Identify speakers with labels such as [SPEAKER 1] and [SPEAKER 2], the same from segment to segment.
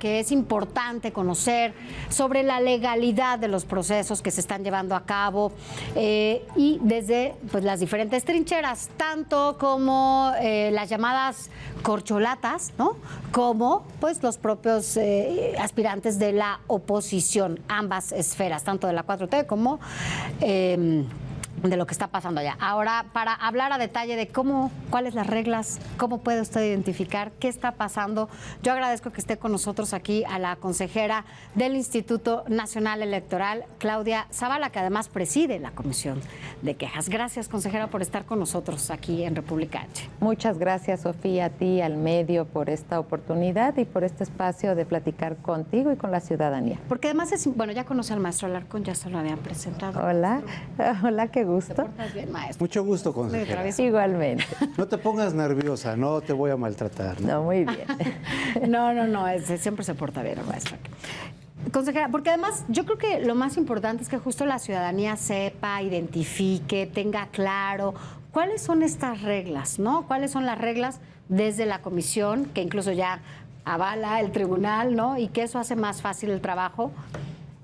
[SPEAKER 1] que es importante conocer sobre la legalidad de los procesos que se están llevando a cabo y desde pues, las diferentes trincheras, tanto como las llamadas corcholatas, ¿no? Como pues, los propios aspirantes de la oposición, ambas esferas, tanto de la 4T como de lo que está pasando allá. Ahora, para hablar a detalle de cuáles las reglas, cómo puede usted identificar qué está pasando, yo agradezco que esté con nosotros aquí a la consejera del Instituto Nacional Electoral, Claudia Zavala, que además preside la Comisión de Quejas. Gracias, consejera, por estar con nosotros aquí en República H.
[SPEAKER 2] Muchas gracias, Sofía, a ti, al medio, por esta oportunidad y por este espacio de platicar contigo y con la ciudadanía.
[SPEAKER 1] Porque además ya conoce al maestro Alarcón, ya se lo habían presentado.
[SPEAKER 2] Hola, hola, qué gusto.
[SPEAKER 1] ¿Te portas bien, maestro?
[SPEAKER 3] Mucho gusto, consejera.
[SPEAKER 2] Igualmente.
[SPEAKER 3] No te pongas nerviosa, no te voy a maltratar.
[SPEAKER 2] No, muy bien.
[SPEAKER 1] No, siempre se porta bien el maestro. Consejera, porque además yo creo que lo más importante es que justo la ciudadanía sepa, identifique, tenga claro cuáles son estas reglas, ¿no? Cuáles son las reglas desde la comisión, que incluso ya avala el tribunal, ¿no? Y que eso hace más fácil el trabajo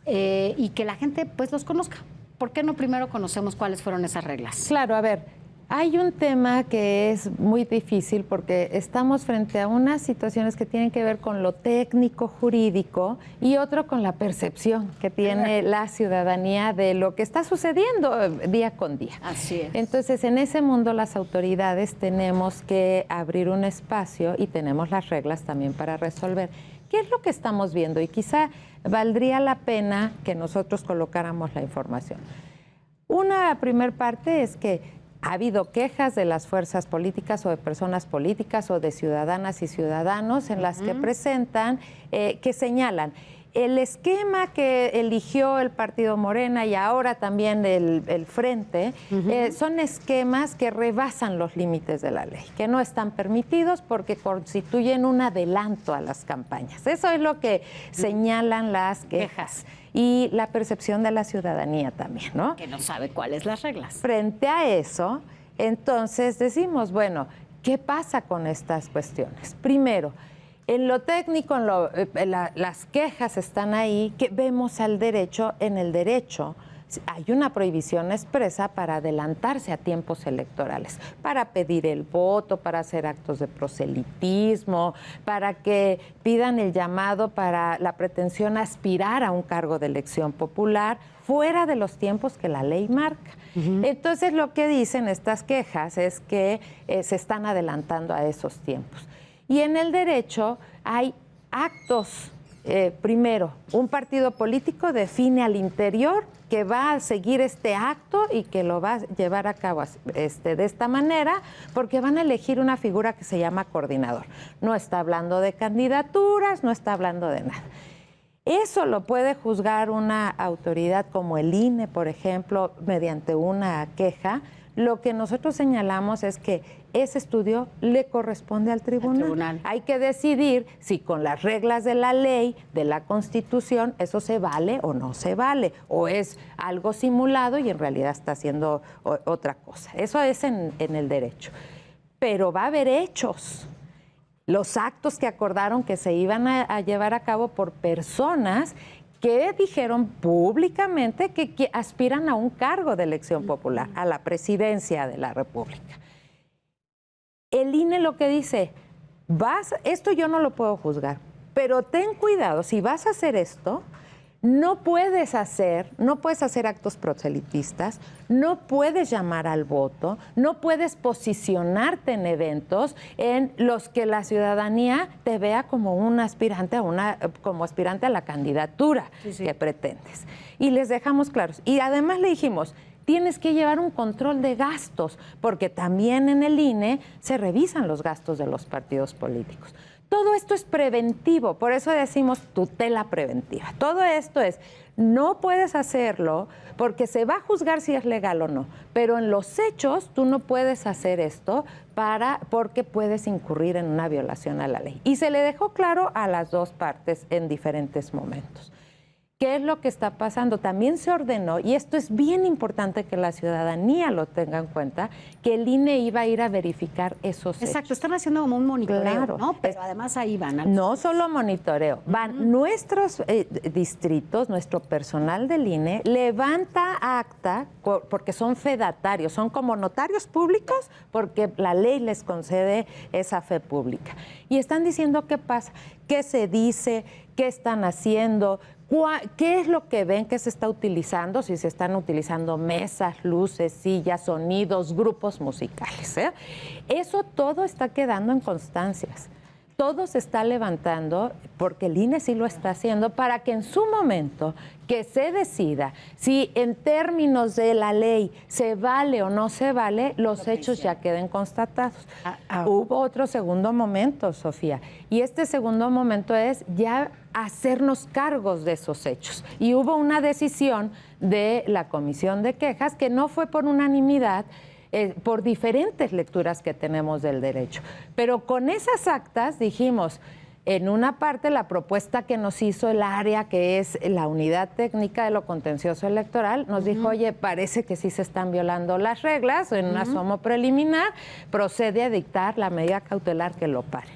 [SPEAKER 1] y que la gente pues los conozca. ¿Por qué no primero conocemos cuáles fueron esas reglas?
[SPEAKER 2] Claro, a ver, hay un tema que es muy difícil porque estamos frente a unas situaciones que tienen que ver con lo técnico, jurídico y otro con la percepción que tiene la ciudadanía de lo que está sucediendo día con día.
[SPEAKER 1] Así es.
[SPEAKER 2] Entonces, en ese mundo las autoridades tenemos que abrir un espacio y tenemos las reglas también para resolver. ¿Qué es lo que estamos viendo? Y quizá valdría la pena que nosotros colocáramos la información. Una primer parte es que ha habido quejas de las fuerzas políticas o de personas políticas o de ciudadanas y ciudadanos en las que presentan, que señalan el esquema que eligió el partido Morena y ahora también el Frente, son esquemas que rebasan los límites de la ley, que no están permitidos porque constituyen un adelanto a las campañas. Eso es lo que señalan las quejas y la percepción de la ciudadanía también, ¿no?
[SPEAKER 1] Que no sabe cuáles las reglas.
[SPEAKER 2] Frente a eso, entonces decimos, bueno, ¿qué pasa con estas cuestiones? Primero, en lo técnico, las quejas están ahí, que vemos al derecho. En el derecho hay una prohibición expresa para adelantarse a tiempos electorales, para pedir el voto, para hacer actos de proselitismo, para que pidan el llamado para la pretensión a aspirar a un cargo de elección popular, fuera de los tiempos que la ley marca. Entonces, lo que dicen estas quejas es que se están adelantando a esos tiempos. Y en el derecho hay actos. Primero, un partido político define al interior que va a seguir este acto y que lo va a llevar a cabo de esta manera, porque van a elegir una figura que se llama coordinador. No está hablando de candidaturas, no está hablando de nada. Eso lo puede juzgar una autoridad como el INE, por ejemplo, mediante una queja. Lo que nosotros señalamos es que ese estudio le corresponde al tribunal. Hay que decidir si con las reglas de la ley, de la Constitución, eso se vale o no se vale, o es algo simulado y en realidad está haciendo otra cosa. Eso es en el derecho. Pero va a haber hechos. Los actos que acordaron que se iban a llevar a cabo por personas que dijeron públicamente que aspiran a un cargo de elección popular, a la presidencia de la República. El INE lo que dice, esto yo no lo puedo juzgar, pero ten cuidado, si vas a hacer esto, no puedes hacer actos proselitistas, no puedes llamar al voto, no puedes posicionarte en eventos en los que la ciudadanía te vea como un aspirante como aspirante a la candidatura que pretendes. Y les dejamos claros. Y además le dijimos, tienes que llevar un control de gastos, porque también en el INE se revisan los gastos de los partidos políticos. Todo esto es preventivo, por eso decimos tutela preventiva. Todo esto no puedes hacerlo porque se va a juzgar si es legal o no, pero en los hechos tú no puedes hacer esto porque puedes incurrir en una violación a la ley. Y se le dejó claro a las dos partes en diferentes momentos. ¿Qué es lo que está pasando? También se ordenó, y esto es bien importante que la ciudadanía lo tenga en cuenta, que el INE iba a ir a verificar esos
[SPEAKER 1] Exacto,
[SPEAKER 2] hechos.
[SPEAKER 1] están haciendo como un monitoreo,
[SPEAKER 2] Claro.
[SPEAKER 1] ¿no? Pero además ahí van.
[SPEAKER 2] No solo monitoreo, van nuestros distritos, nuestro personal del INE, levanta acta, porque son fedatarios, son como notarios públicos, porque la ley les concede esa fe pública. Y están diciendo qué pasa, qué se dice, qué están haciendo, qué es lo que ven que se está utilizando, si se están utilizando mesas, luces, sillas, sonidos, grupos musicales. Eso todo está quedando en constancias. Todo se está levantando, porque el INE sí lo está haciendo, para que en su momento que se decida si en términos de la ley se vale o no se vale, los hechos ya queden constatados. Hubo otro segundo momento, Sofía, y este segundo momento es ya hacernos cargos de esos hechos. Y hubo una decisión de la Comisión de Quejas que no fue por unanimidad, por diferentes lecturas que tenemos del derecho. Pero con esas actas dijimos, en una parte la propuesta que nos hizo el área, que es la Unidad Técnica de lo Contencioso Electoral, nos dijo, oye, parece que sí se están violando las reglas, en un asomo preliminar, procede a dictar la medida cautelar que lo pare.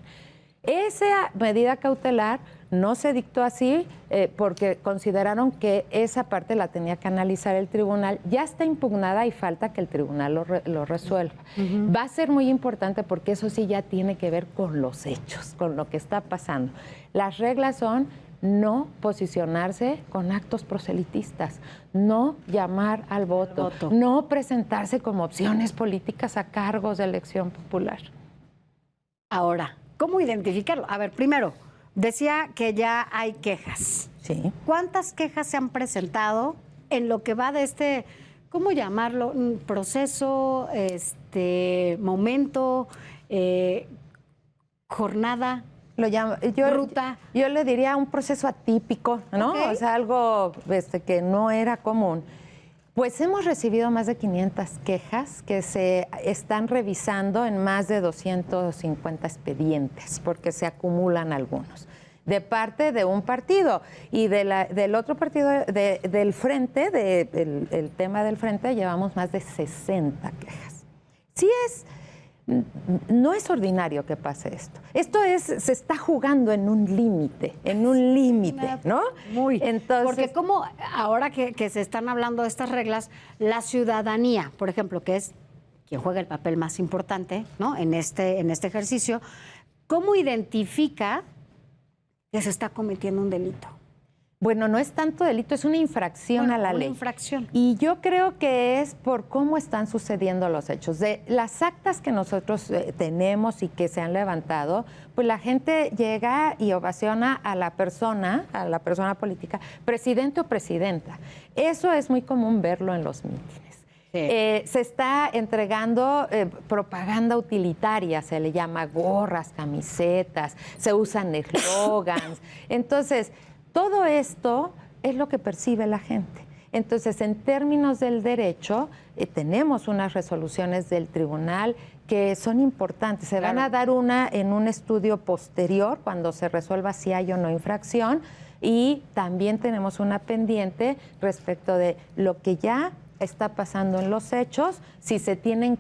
[SPEAKER 2] Esa medida cautelar no se dictó así porque consideraron que esa parte la tenía que analizar el tribunal. Ya está impugnada y falta que el tribunal lo resuelva. Va a ser muy importante porque eso sí ya tiene que ver con los hechos, con lo que está pasando. Las reglas son no posicionarse con actos proselitistas, no llamar al voto, no presentarse como opciones políticas a cargos de elección popular.
[SPEAKER 1] Ahora, ¿cómo identificarlo? A ver, primero, decía que ya hay quejas.
[SPEAKER 2] Sí.
[SPEAKER 1] ¿Cuántas quejas se han presentado en lo que va de este, ¿cómo llamarlo? Un proceso, momento, jornada, ruta?
[SPEAKER 2] Yo le diría un proceso atípico, ¿no?
[SPEAKER 1] Okay.
[SPEAKER 2] O sea, algo que no era común. Pues hemos recibido más de 500 quejas que se están revisando en más de 250 expedientes, porque se acumulan algunos, de parte de un partido. Y del otro partido, del Frente, el tema del Frente, llevamos más de 60 quejas. No es ordinario que pase esto. Se está jugando en un límite, ¿no?
[SPEAKER 1] Muy.
[SPEAKER 2] Entonces,
[SPEAKER 1] porque como ahora que se están hablando de estas reglas, la ciudadanía, por ejemplo, que es quien juega el papel más importante, ¿no? en este ejercicio, ¿cómo identifica que se está cometiendo un delito?
[SPEAKER 2] Bueno, no es tanto delito, es una infracción a la ley.
[SPEAKER 1] Una infracción.
[SPEAKER 2] Y yo creo que es por cómo están sucediendo los hechos. De las actas que nosotros tenemos y que se han levantado, pues la gente llega y ovaciona a la persona política, presidente o presidenta. Eso es muy común verlo en los mítines. Sí. Se está entregando propaganda utilitaria, se le llama gorras, camisetas, se usan eslogans. Entonces, todo esto es lo que percibe la gente. Entonces, en términos del derecho, tenemos unas resoluciones del tribunal que son importantes. Se van a dar una en un estudio posterior, cuando se resuelva si hay o no infracción, y también tenemos una pendiente respecto de lo que ya está pasando en los hechos, si se tienen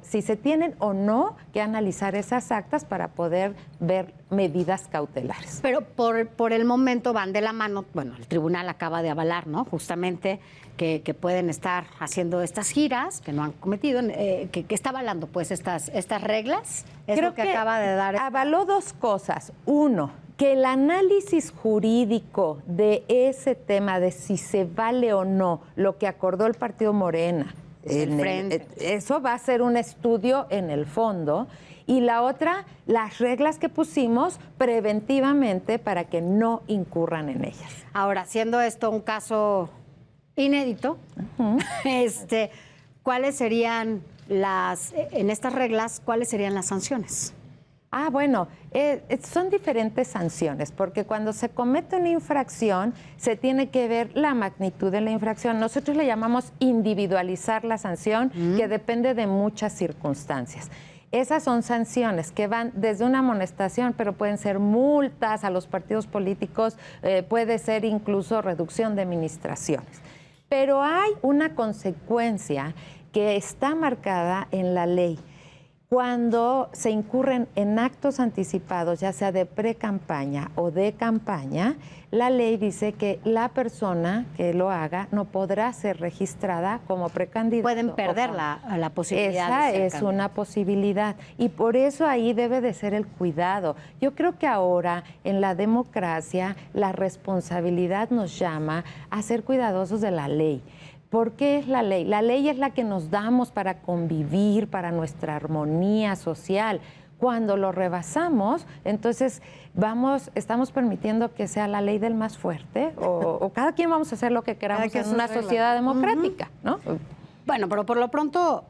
[SPEAKER 2] si se tienen o no que analizar esas actas para poder ver medidas cautelares.
[SPEAKER 1] Pero por el momento van de la mano, bueno, el tribunal acaba de avalar, ¿no? Justamente que pueden estar haciendo estas giras que no han cometido, que está avalando pues estas reglas.
[SPEAKER 2] Creo que acaba de dar. Avaló dos cosas. Uno, que el análisis jurídico de ese tema, de si se vale o no lo que acordó el Partido Morena, eso va a ser un estudio en el fondo. Y la otra, las reglas que pusimos preventivamente para que no incurran en ellas.
[SPEAKER 1] Ahora, siendo esto un caso inédito, ¿cuáles serían en estas reglas, cuáles serían las sanciones?
[SPEAKER 2] Bueno, son diferentes sanciones, porque cuando se comete una infracción, se tiene que ver la magnitud de la infracción. Nosotros le llamamos individualizar la sanción, que depende de muchas circunstancias. Esas son sanciones que van desde una amonestación, pero pueden ser multas a los partidos políticos, puede ser incluso reducción de administraciones. Pero hay una consecuencia que está marcada en la ley. Cuando se incurren en actos anticipados, ya sea de pre-campaña o de campaña, la ley dice que la persona que lo haga no podrá ser registrada como precandidato.
[SPEAKER 1] Pueden perder la posibilidad
[SPEAKER 2] Esa
[SPEAKER 1] de ser
[SPEAKER 2] es
[SPEAKER 1] candidato.
[SPEAKER 2] una posibilidad y por eso ahí debe de ser el cuidado. Yo creo que ahora en la democracia la responsabilidad nos llama a ser cuidadosos de la ley. ¿Por qué es la ley? La ley es la que nos damos para convivir, para nuestra armonía social. Cuando lo rebasamos, entonces estamos permitiendo que sea la ley del más fuerte o cada quien vamos a hacer lo que queramos en una sociedad democrática, ¿no?
[SPEAKER 1] Bueno, pero por lo pronto,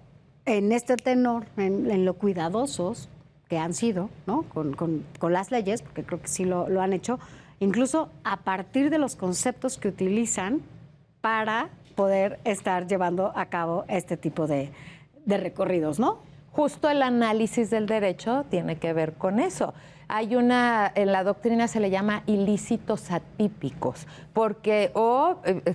[SPEAKER 1] en este tenor, en lo cuidadosos que han sido, ¿no? Con las leyes, porque creo que sí lo han hecho, incluso a partir de los conceptos que utilizan para poder estar llevando a cabo este tipo de recorridos, ¿no?
[SPEAKER 2] Justo el análisis del derecho tiene que ver con eso. En la doctrina se le llama ilícitos atípicos, porque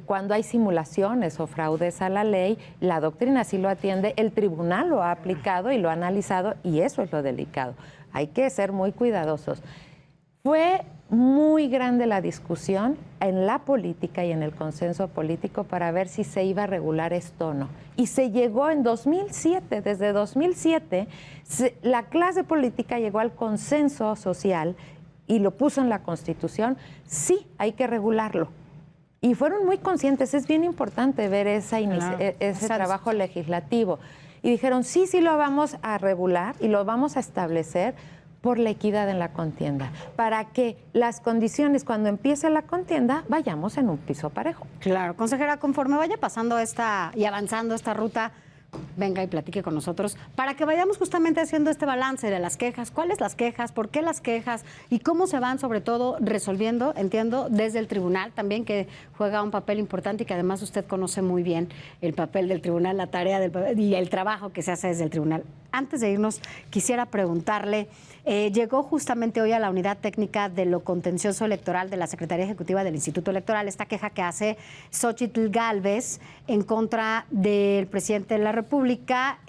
[SPEAKER 2] cuando hay simulaciones o fraudes a la ley, la doctrina sí lo atiende, el tribunal lo ha aplicado y lo ha analizado, y eso es lo delicado. Hay que ser muy cuidadosos. Fue muy grande la discusión en la política y en el consenso político para ver si se iba a regular esto o no. Y se llegó en 2007, desde 2007, la clase política llegó al consenso social y lo puso en la Constitución, sí, hay que regularlo. Y fueron muy conscientes, es bien importante ver ese trabajo legislativo. Y dijeron, sí lo vamos a regular y lo vamos a establecer por la equidad en la contienda, para que las condiciones cuando empiece la contienda vayamos en un piso parejo.
[SPEAKER 1] Claro, consejera, conforme vaya pasando y avanzando esta ruta, venga y platique con nosotros para que vayamos justamente haciendo este balance de las quejas, cuáles las quejas, por qué las quejas y cómo se van sobre todo resolviendo, entiendo, desde el tribunal también, que juega un papel importante y que además usted conoce muy bien el papel del tribunal, la tarea y el trabajo que se hace desde el tribunal. Antes de irnos, quisiera preguntarle, llegó justamente hoy a la Unidad Técnica de lo Contencioso Electoral de la Secretaría Ejecutiva del Instituto Electoral esta queja que hace Xóchitl Gálvez en contra del presidente de la República.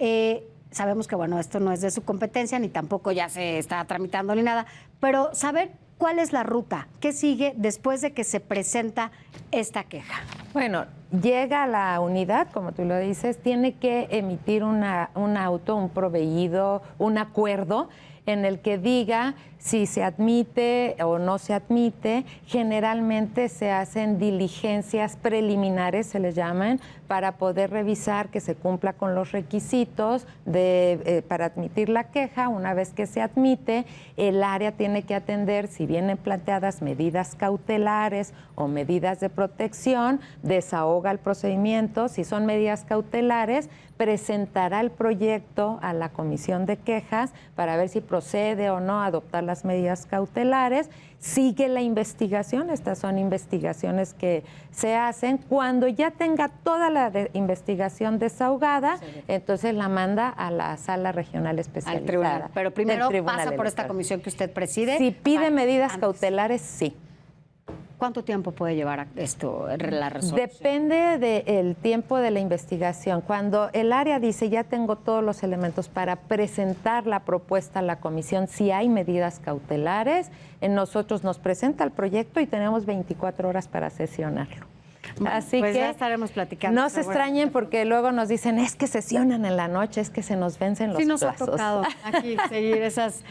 [SPEAKER 1] Sabemos que, bueno, esto no es de su competencia, ni tampoco ya se está tramitando ni nada, pero saber cuál es la ruta, qué sigue después de que se presenta esta queja.
[SPEAKER 2] Bueno, llega a la unidad, como tú lo dices, tiene que emitir un auto, un proveído, un acuerdo en el que diga si se admite o no se admite. Generalmente se hacen diligencias preliminares, se les llaman, para poder revisar que se cumpla con los requisitos para admitir la queja. Una vez que se admite, el área tiene que atender si vienen planteadas medidas cautelares o medidas de protección, desahoga el procedimiento. Si son medidas cautelares, presentará el proyecto a la comisión de quejas para ver si procede o no a adoptar las medidas cautelares. Sigue la investigación, estas son investigaciones que se hacen. Cuando ya tenga toda la investigación desahogada, entonces la manda a la sala regional especializada.
[SPEAKER 1] Al tribunal. Pero primero pasa por esta comisión que usted preside.
[SPEAKER 2] Si pide medidas cautelares, sí.
[SPEAKER 1] ¿Cuánto tiempo puede llevar esto, la resolución?
[SPEAKER 2] Depende del tiempo de la investigación. Cuando el área dice, ya tengo todos los elementos para presentar la propuesta a la comisión, si hay medidas cautelares, nosotros nos presenta el proyecto y tenemos 24 horas para sesionarlo.
[SPEAKER 1] Bueno,
[SPEAKER 2] así
[SPEAKER 1] pues
[SPEAKER 2] que
[SPEAKER 1] ya estaremos platicando.
[SPEAKER 2] No se extrañen porque luego nos dicen, es que sesionan en la noche, es que se nos vencen los plazos.
[SPEAKER 1] Sí, nos ha tocado aquí seguir esas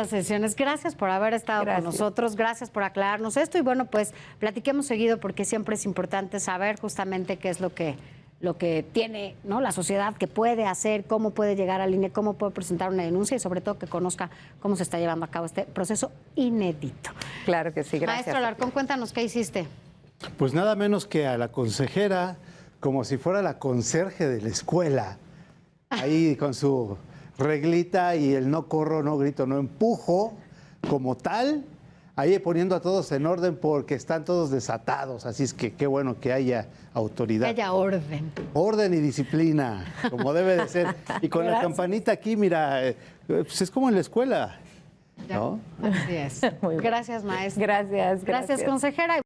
[SPEAKER 1] sesiones. Gracias por haber estado con nosotros, gracias por aclararnos esto y bueno, pues platiquemos seguido porque siempre es importante saber justamente qué es lo que tiene, ¿no?, la sociedad, que puede hacer, cómo puede llegar al INE, cómo puede presentar una denuncia y sobre todo que conozca cómo se está llevando a cabo este proceso inédito.
[SPEAKER 2] Claro que sí, gracias.
[SPEAKER 1] Maestro Alarcón, cuéntanos qué hiciste.
[SPEAKER 3] Pues nada menos que a la consejera, como si fuera la conserje de la escuela, ahí con su reglita y el no corro, no grito, no empujo, como tal, ahí poniendo a todos en orden porque están todos desatados. Así es que qué bueno que haya autoridad.
[SPEAKER 1] Que haya orden.
[SPEAKER 3] Orden y disciplina, como debe de ser. Y con la campanita aquí, mira, pues es como en la escuela, ¿no?
[SPEAKER 1] Así es.
[SPEAKER 2] Muy bien.
[SPEAKER 1] Gracias, maestra.
[SPEAKER 2] Gracias.
[SPEAKER 1] Gracias, consejera.